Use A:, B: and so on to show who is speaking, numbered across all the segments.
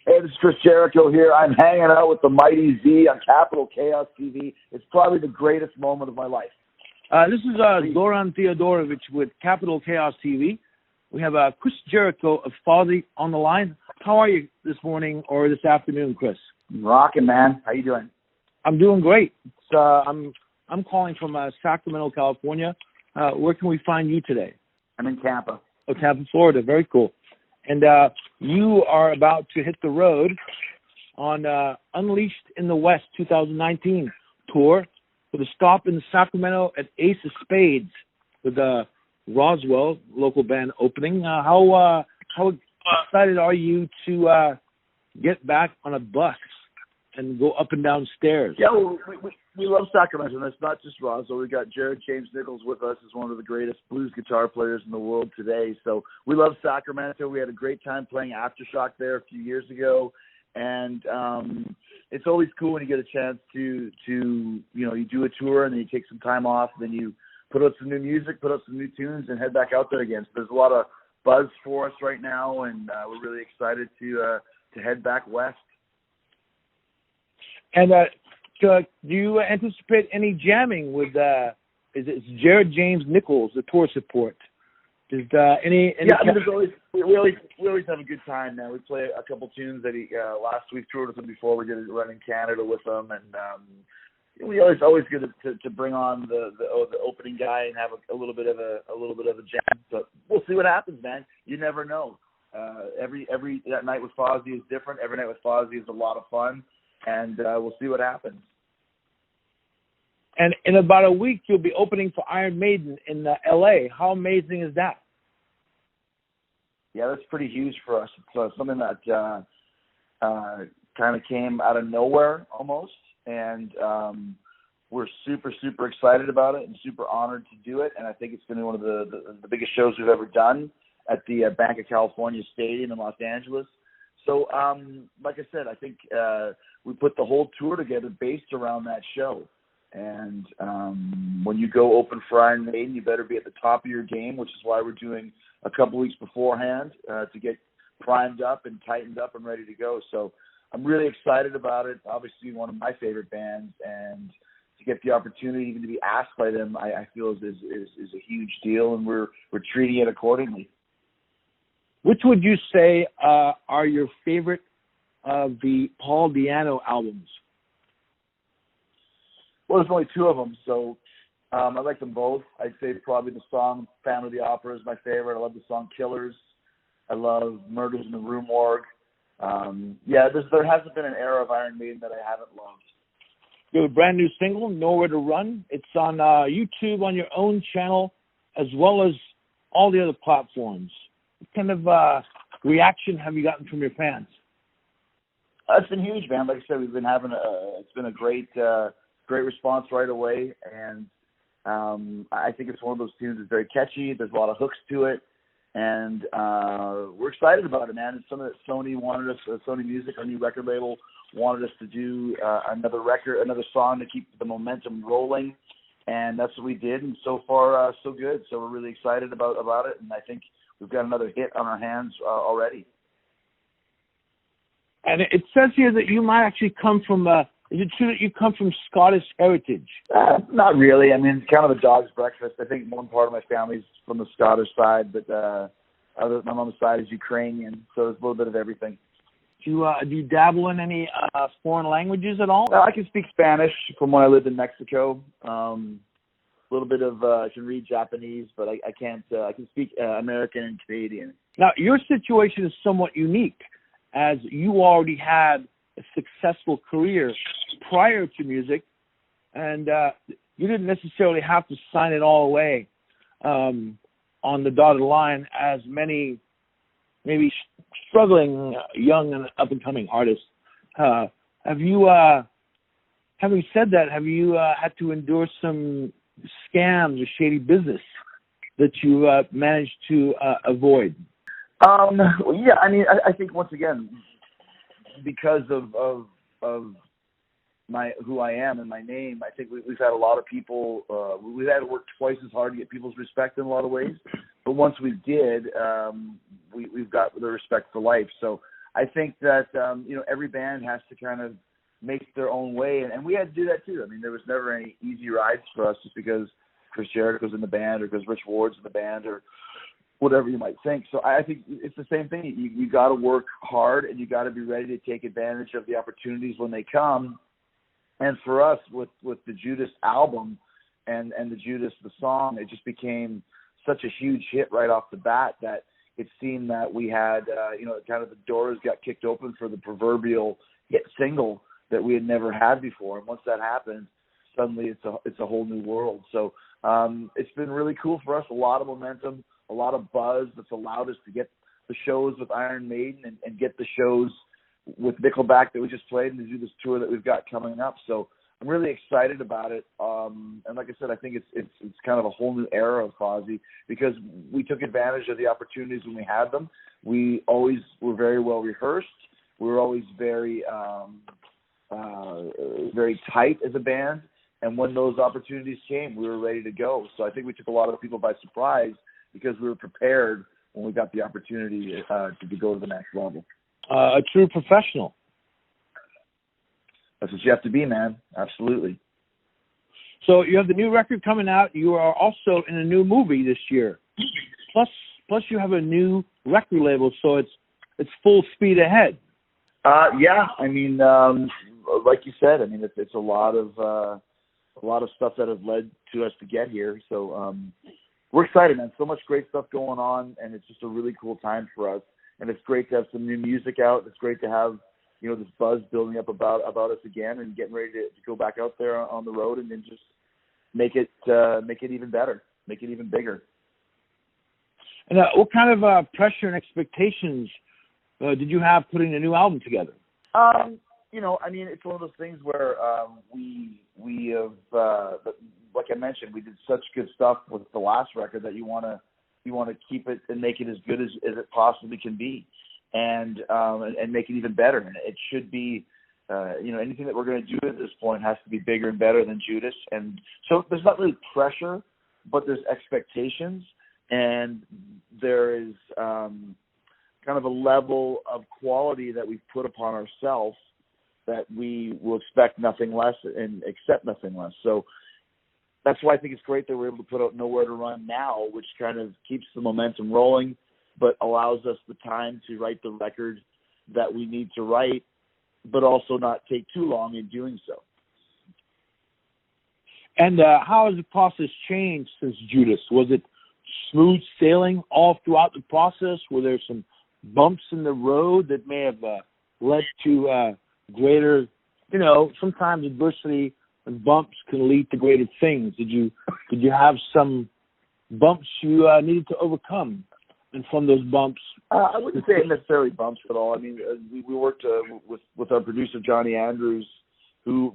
A: Hey, this is Chris Jericho here. I'm hanging out with the Mighty Z on Capital Chaos TV. It's probably the greatest moment of my life.
B: This is Zoran Theodorovic with Capital Chaos TV. We have CHRIS Jericho of FOZZY on the line. How are you this morning or this afternoon, Chris?
A: Rockin', man. How you doing?
B: I'm doing great. I'm calling from Sacramento, California. Where can we find you today?
A: I'm in Tampa.
B: Oh, Tampa, Florida. Very cool. And you are about to hit the road on Unleashed in the West 2019 tour with a stop in Sacramento at Ace of Spades with Roswell, local band opening. How excited are you to get back on a bus and go up and down stairs?
A: Yeah, we love Sacramento, and it's not just Roswell. We've got James Nichols with us as one of the greatest blues guitar players in the world today. So we love Sacramento. We had a great time playing Aftershock there a few years ago, and it's always cool when you get a chance to you do a tour and then you take some time off, and then you put out some new music, put out some new tunes, and head back out there again. So there's a lot of buzz for us right now, and we're really excited to head back west.
B: And do you anticipate any jamming with James Nichols, the tour support? Is any
A: yeah, I mean, we always have a good time now. We play a couple tunes that he last week toured with him before. We did a run in Canada with him, and we always good to bring on the opening guy and have a little bit of a jam. But we'll see what happens, man. You never know. Every that night with FOZZY is different. Every night with FOZZY is a lot of fun. And we'll see what happens.
B: And in about a week, you'll be opening for Iron Maiden in L.A. How amazing is that?
A: Yeah, that's pretty huge for us. It's something that kind of came out of nowhere almost. And we're super, super excited about it and super honored to do it. And I think it's going to be one of the biggest shows we've ever done at the Bank of California Stadium in Los Angeles. So, like I said, I think we put the whole tour together based around that show. And when you go open for Iron Maiden, you better be at the top of your game, which is why we're doing a couple weeks beforehand to get primed up and tightened up and ready to go. So I'm really excited about it. Obviously, one of my favorite bands, and to get the opportunity even to be asked by them, I feel is a huge deal, and we're treating it accordingly.
B: Which would you say are your favorite of the Paul Di'Anno albums?
A: Well, there's only two of them, so I like them both. I'd say probably the song Phantom of the Opera is my favorite. I love the song Killers. I love Murders in the Rue Morgue. There hasn't been an era of Iron Maiden that I haven't loved.
B: You have a brand new single, Nowhere to Run. It's on YouTube, on your own channel, as well as all the other platforms. What kind of reaction have you gotten from your fans?
A: It's been huge, man. Like I said, we've been having it's been a great response right away, and I think it's one of those tunes that's very catchy. There's a lot of hooks to it, and we're excited about it, man. It's something that Sony Music, our new record label, wanted us to do another song to keep the momentum rolling, and that's what we did. And so far, so good. So we're really excited about it, and I think we've got another hit on our hands already.
B: And it says here that you might actually come from, is it true that you come from Scottish heritage?
A: Not really. I mean, it's kind of a dog's breakfast. I think one part of my family's from the Scottish side, but my mom's side is Ukrainian, so it's a little bit of everything.
B: Do you dabble in any foreign languages at all?
A: I can speak Spanish from when I lived in Mexico. A little bit of I can read Japanese, but I can't. I can speak American and Canadian. Now,
B: your situation is somewhat unique, as you already had a successful career prior to music, and you didn't necessarily have to sign it all away on the dotted line, as many maybe struggling young and up-and-coming artists. Having said that, have you had to endure some scams or shady business that you managed to avoid?
A: Yeah, I mean, I think once again, because of who I am and my name, I think we've had a lot of people. We've had to work twice as hard to get people's respect in a lot of ways. But once we did, we've got the respect for life. So I think that, every band has to kind of make their own way. And we had to do that too. I mean, there was never any easy rides for us just because Chris Jericho's in the band or because Rich Ward's in the band or whatever you might think. So I think it's the same thing. You got to work hard and you got to be ready to take advantage of the opportunities when they come. And for us, with the Judas album and the Judas, the song, it just became such a huge hit right off the bat that it seemed that we had, kind of the doors got kicked open for the proverbial hit single that we had never had before. And once that happened, suddenly it's a whole new world. So it's been really cool for us. A lot of momentum, a lot of buzz that's allowed us to get the shows with Iron Maiden and get the shows with Nickelback that we just played and to do this tour that we've got coming up. So I'm really excited about it. And like I said, I think it's kind of a whole new era of Fozzy because we took advantage of the opportunities when we had them. We always were very well rehearsed. We were always very, very tight as a band. And when those opportunities came, we were ready to go. So I think we took a lot of people by surprise because we were prepared when we got the opportunity to go to the next level.
B: A true professional.
A: That's what you have to be, man. Absolutely.
B: So you have the new record coming out. You are also in a new movie this year. Plus you have a new record label, so it's full speed ahead.
A: Yeah, I mean, like you said, I mean it's a lot of stuff that has led to us to get here. So we're excited, man. So much great stuff going on, and it's just a really cool time for us. And it's great to have some new music out. It's great to have, this buzz building up about us again and getting ready to go back out there on the road and then just make it even better, make it even bigger.
B: And what kind of pressure and expectations did you have putting the new album together?
A: I mean, it's one of those things where we have, like I mentioned, we did such good stuff with the last record that you want to keep it and make it as good as it possibly can be, and make it even better. And it should be, anything that we're going to do at this point has to be bigger and better than Judas. And so there's not really pressure, but there's expectations, and there is kind of a level of quality that we've put upon ourselves that we will expect nothing less and accept nothing less. So that's why I think it's great that we're able to put out Nowhere to Run now, which kind of keeps the momentum rolling, but allows us the time to write the record that we need to write, but also not take too long in doing so.
B: And how has the process changed since Judas? Was it smooth sailing all throughout the process? Were there some bumps in the road that may have led to greater, sometimes adversity and bumps can lead to greater things. Did you have some bumps you needed to overcome? And from those bumps,
A: I wouldn't say necessarily bumps at all. I mean, we worked with our producer Johnny Andrews, who,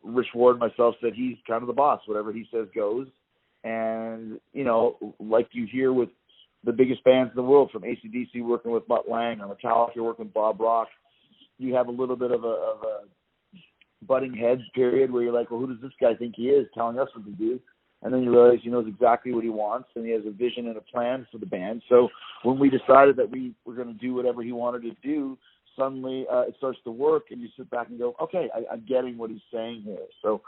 A: Rich Ward and myself said he's kind of the boss. Whatever he says goes. And like you hear with the biggest bands in the world, from AC/DC working with Mutt Lange or Metallica working with Bob Rock, you have a little bit of a butting heads period where you're like, well, who does this guy think he is telling us what to do? And then you realize he knows exactly what he wants and he has a vision and a plan for the band. So when we decided that we were going to do whatever he wanted to do, suddenly it starts to work and you sit back and go, okay, I'm getting what he's saying here. So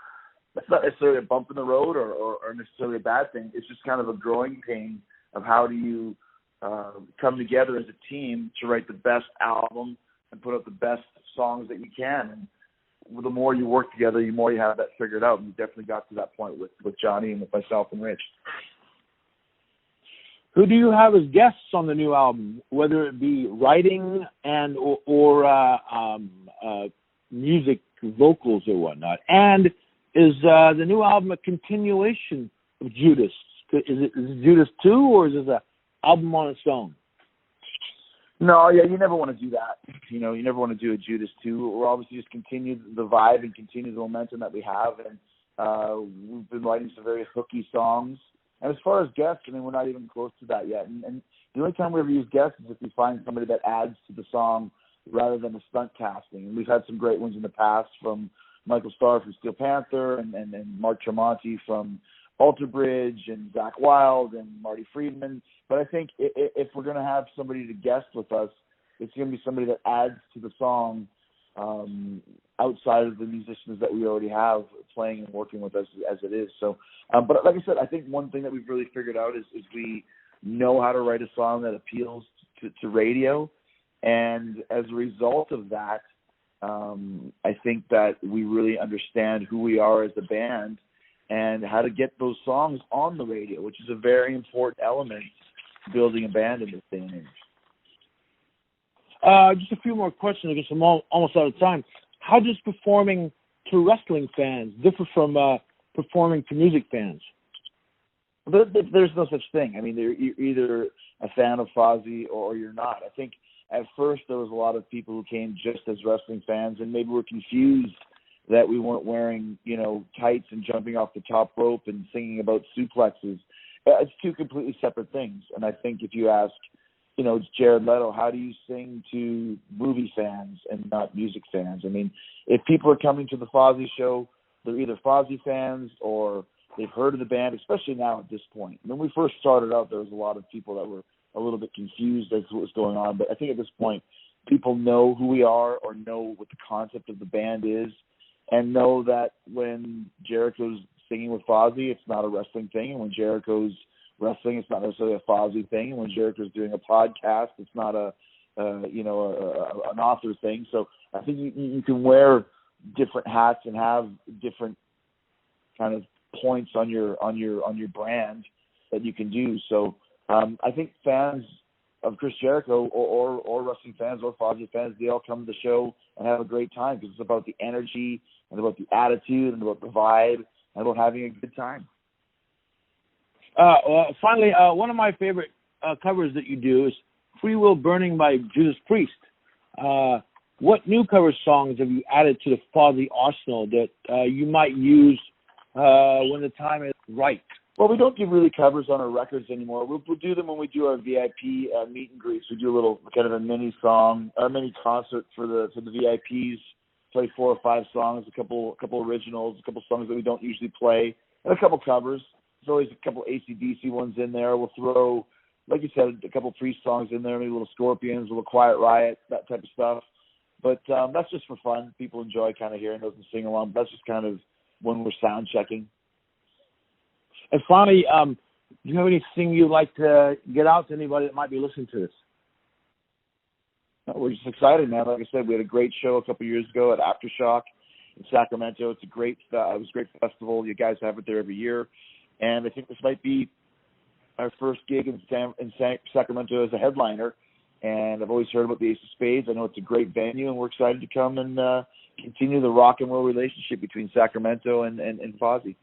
A: that's not necessarily a bump in the road or necessarily a bad thing. It's just kind of a growing pain of how do you come together as a team to write the best album and put out the best songs that you can. And the more you work together, the more you have that figured out. And we definitely got to that point with Johnny and with myself and Rich.
B: Who do you have as guests on the new album, whether it be writing and or music, vocals or whatnot? And is the new album a continuation of Judas? Is it Judas 2 or is it an album on its own?
A: No, yeah, you never want to do that. You never want to do a Judas 2. We're obviously just continue the vibe and continue the momentum that we have. And we've been writing some very hooky songs. And as far as guests, I mean, we're not even close to that yet. And the only time we ever use guests is if we find somebody that adds to the song rather than a stunt casting. And we've had some great ones in the past, from Michael Starr from Steel Panther and Mark Tremonti from Alter Bridge and Zach Wilde and Marty Friedman. But I think if we're going to have somebody to guest with us, it's going to be somebody that adds to the song outside of the musicians that we already have playing and working with us as it is. So, but like I said, I think one thing that we've really figured out is we know how to write a song that appeals to radio. And as a result of that, I think that we really understand who we are as a band and how to get those songs on the radio, which is a very important element to building a band in this day and age.
B: Just a few more questions. I guess I'm almost out of time. How does performing to wrestling fans differ from performing to music fans?
A: There's no such thing. I mean, you're either a fan of Fozzy or you're not. I think at first there was a lot of people who came just as wrestling fans and maybe were confused that we weren't wearing, tights and jumping off the top rope and singing about suplexes. It's two completely separate things. And I think if you ask, it's Jared Leto, how do you sing to movie fans and not music fans? I mean, if people are coming to the Fozzy show, they're either Fozzy fans or they've heard of the band, especially now at this point. When we first started out, there was a lot of people that were a little bit confused as to what was going on. But I think at this point, people know who we are or know what the concept of the band is and know that when Jericho's singing with Fozzy, it's not a wrestling thing. And when Jericho's wrestling, it's not necessarily a Fozzy thing. And when Jericho's doing a podcast, it's not an author thing. So I think you can wear different hats and have different kind of points on your brand that you can do. So I think fans of Chris Jericho or wrestling fans or Fozzy fans, they all come to the show and have a great time because it's about the energy and about the attitude and about the vibe and about having a good time.
B: Finally, one of my favorite covers that you do is Free Will Burning by Judas Priest. What new cover songs have you added to the Fozzy arsenal that you might use when the time is right?
A: Well, we don't do really covers on our records anymore. We'll do them when we do our VIP meet and greets. We do a little kind of a mini song, or a mini concert for the VIPs. Play 4 or 5 songs, a couple originals, a couple songs that we don't usually play, and a couple covers. There's always a couple AC/DC ones in there. We'll throw, like you said, a couple Priest songs in there, maybe a little Scorpions, a little Quiet Riot, that type of stuff. But that's just for fun. People enjoy kind of hearing those and sing along. That's just kind of when we're sound checking.
B: And finally, do you have anything you'd like to get out to anybody that might be listening to this?
A: We're just excited, man. Like I said, we had a great show a couple years ago at Aftershock in Sacramento. It's it was a great festival. You guys have it there every year. And I think this might be our first gig in Sacramento as a headliner. And I've always heard about the Ace of Spades. I know it's a great venue, and we're excited to come and continue the rock and roll relationship between Sacramento and Fozzy.